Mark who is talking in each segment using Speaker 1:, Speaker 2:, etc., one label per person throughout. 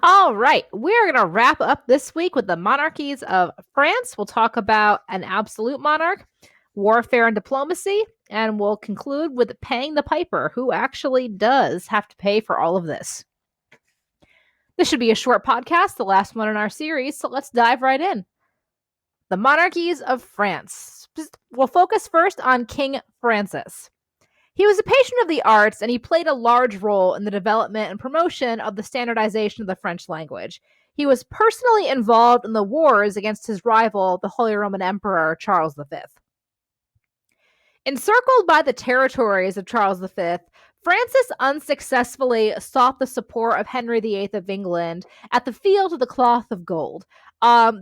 Speaker 1: All right, we're going to wrap up this week with the monarchies of France. We'll talk about an absolute monarch, warfare and diplomacy, and we'll conclude with paying the piper, who actually does have to pay for all of this. This should be a short podcast, the last one in our series, so let's dive right in. The monarchies of France. We'll focus first on King Francis. He was a patron of the arts, and he played a large role in the development and promotion of the standardization of the French language. He was personally involved in the wars against his rival, the Holy Roman Emperor Charles V. Encircled by the territories of Charles V, Francis unsuccessfully sought the support of Henry VIII of England at the Field of the Cloth of Gold.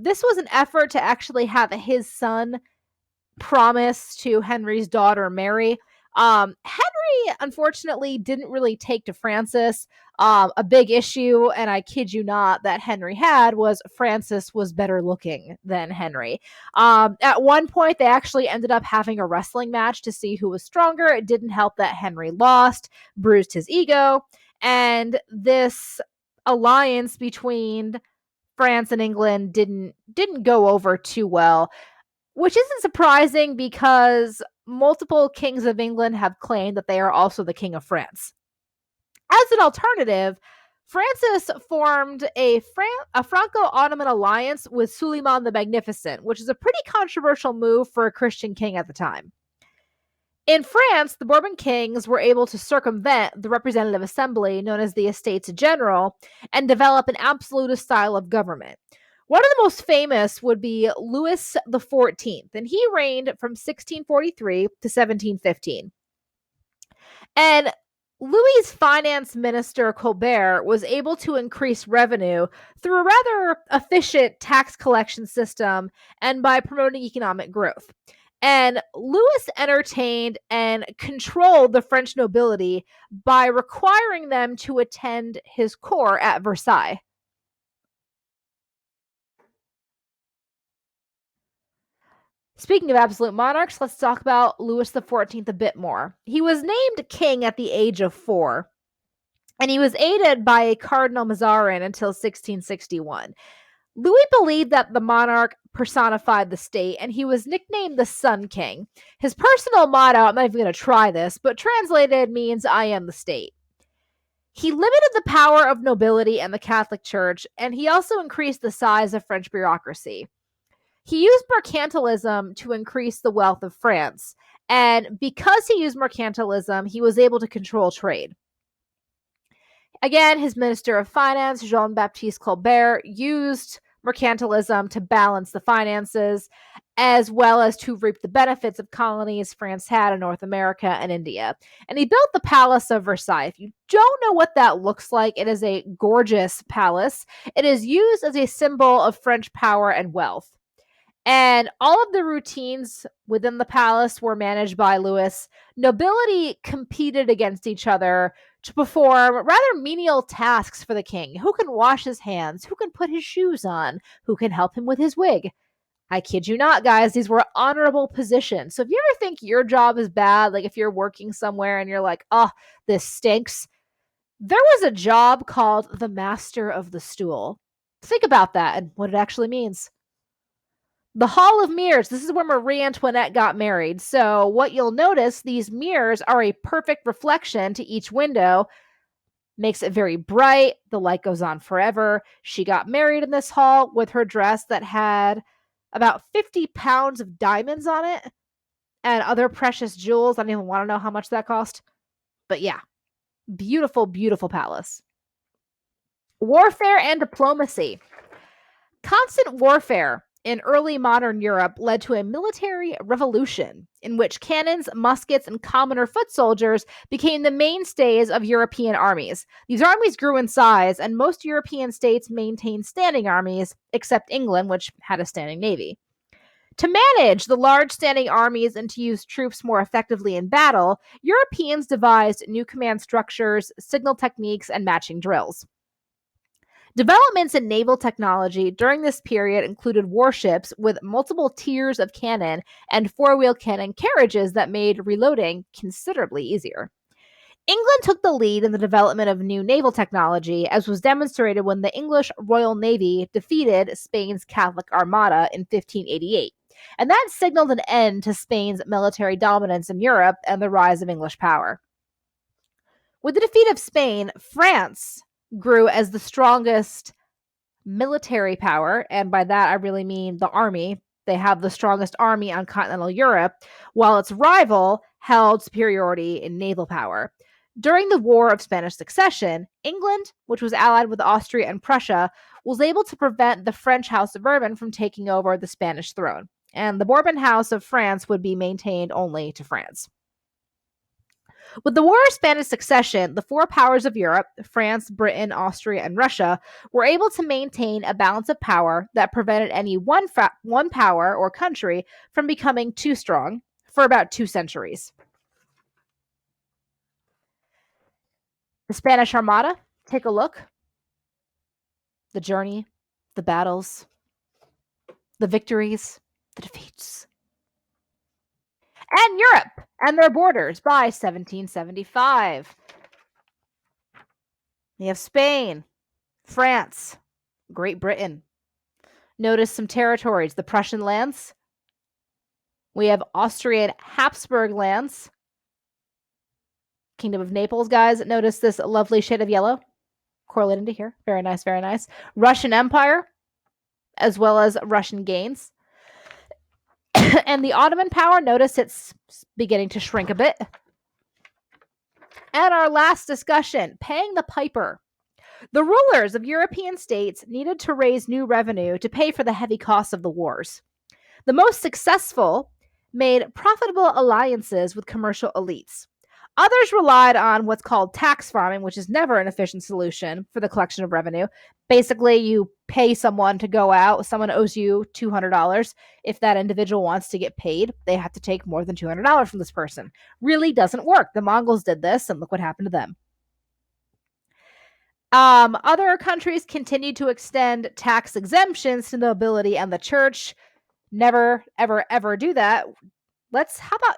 Speaker 1: This was an effort to actually have his son promise to Henry's daughter Mary. Henry, unfortunately, didn't really take to Francis. A big issue, and I kid you not, that Henry had was Francis was better looking than Henry. At one point, they actually ended up having a wrestling match to see who was stronger. It didn't help that Henry lost, bruised his ego, and this alliance between France and England didn't go over too well, which isn't surprising because multiple kings of England have claimed that they are also the king of France. As an alternative, Francis formed a Franco-Ottoman alliance with Suleiman the Magnificent, which is a pretty controversial move for a Christian king at the time. In France, the Bourbon kings were able to circumvent the representative assembly known as the Estates General and develop an absolutist style of government. One of the most famous would be Louis XIV, and he reigned from 1643 to 1715. And Louis's finance minister Colbert was able to increase revenue through a rather efficient tax collection system and by promoting economic growth. And Louis entertained and controlled the French nobility by requiring them to attend his court at Versailles. Speaking of absolute monarchs, let's talk about Louis XIV a bit more. He was named king at the age of 4, and he was aided by a Cardinal Mazarin until 1661. Louis believed that the monarch personified the state, and he was nicknamed the Sun King. His personal motto, I'm not even going to try this, but translated means I am the state. He limited the power of nobility and the Catholic Church, and he also increased the size of French bureaucracy. He used mercantilism to increase the wealth of France, and because he used mercantilism, he was able to control trade. Again, his Minister of Finance, Jean-Baptiste Colbert, used mercantilism to balance the finances, as well as to reap the benefits of colonies France had in North America and India. And he built the Palace of Versailles. If you don't know what that looks like, it is a gorgeous palace. It is used as a symbol of French power and wealth. And all of the routines within the palace were managed by Louis. Nobility competed against each other to perform rather menial tasks for the king. Who can wash his hands? Who can put his shoes on? Who can help him with his wig? I kid you not, guys. These were honorable positions. So if you ever think your job is bad, like if you're working somewhere and you're like, oh, this stinks, there was a job called the Master of the Stool. Think about that and what it actually means. The Hall of Mirrors. This is where Marie Antoinette got married. So what you'll notice, these mirrors are a perfect reflection to each window. Makes it very bright. The light goes on forever. She got married in this hall with her dress that had about 50 pounds of diamonds on it and other precious jewels. I don't even want to know how much that cost. But yeah, beautiful, beautiful palace. Warfare and diplomacy. Constant warfare in early modern Europe led to a military revolution in which cannons, muskets, and commoner foot soldiers became the mainstays of European armies. These armies grew in size, and most European states maintained standing armies, except England, which had a standing navy. To manage the large standing armies and to use troops more effectively in battle, Europeans devised new command structures, signal techniques, and matching drills. Developments in naval technology during this period included warships with multiple tiers of cannon and four-wheel cannon carriages that made reloading considerably easier. England took the lead in the development of new naval technology, as was demonstrated when the English Royal Navy defeated Spain's Catholic Armada in 1588. And that signaled an end to Spain's military dominance in Europe and the rise of English power. With the defeat of Spain, France grew as the strongest military power, and by that I really mean the army. They have the strongest army on continental Europe, while its rival held superiority in naval power. During the War of Spanish Succession, England, which was allied with Austria and Prussia, was able to prevent the French House of Bourbon from taking over the Spanish throne, and the Bourbon House of France would be maintained only to France. With the War of Spanish Succession, the four powers of Europe, France, Britain, Austria, and Russia, were able to maintain a balance of power that prevented any one power or country from becoming too strong for about 2 centuries. The Spanish Armada, take a look. The journey, the battles, the victories, the defeats. And Europe and their borders by 1775. We have Spain, France, Great Britain. Notice some territories, the Prussian lands. We have Austrian Habsburg lands. Kingdom of Naples, guys. Notice this lovely shade of yellow correlating to here. Very nice, very nice. Russian Empire, as well as Russian gains. And the Ottoman power, notice it's beginning to shrink a bit. And our last discussion, paying the piper. The rulers of European states needed to raise new revenue to pay for the heavy costs of the wars. The most successful made profitable alliances with commercial elites. Others relied on what's called tax farming, which is never an efficient solution for the collection of revenue. Basically, you pay someone to go out. Someone owes you $200. If that individual wants to get paid, they have to take more than $200 from this person. Really doesn't work. The Mongols did this, and look what happened to them. Other countries continued to extend tax exemptions to the nobility and the church. Never, ever, ever do that.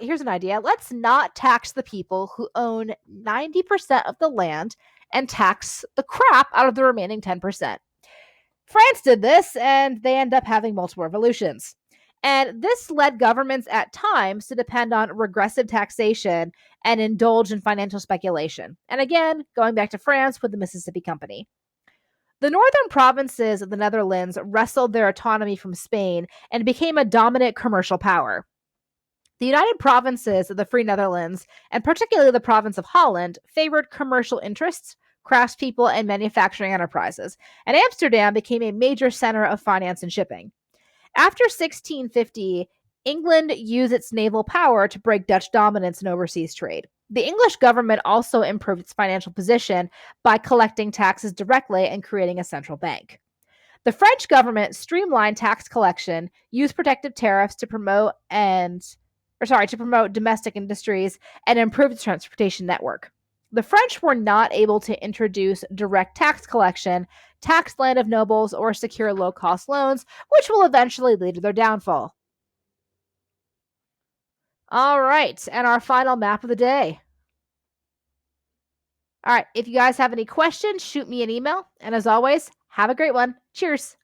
Speaker 1: Here's an idea. Let's not tax the people who own 90% of the land and tax the crap out of the remaining 10%. France did this, and they end up having multiple revolutions. And this led governments at times to depend on regressive taxation and indulge in financial speculation. And again, going back to France with the Mississippi Company. The northern provinces of the Netherlands wrestled their autonomy from Spain and became a dominant commercial power. The United Provinces of the Free Netherlands, and particularly the province of Holland, favored commercial interests, craftspeople, and manufacturing enterprises, and Amsterdam became a major center of finance and shipping. After 1650, England used its naval power to break Dutch dominance in overseas trade. The English government also improved its financial position by collecting taxes directly and creating a central bank. The French government streamlined tax collection, used protective tariffs to promote domestic industries, and improve the transportation network. The French were not able to introduce direct tax collection, tax land of nobles, or secure low-cost loans, which will eventually lead to their downfall. All right, and our final map of the day. All right, if you guys have any questions, shoot me an email. And as always, have a great one. Cheers.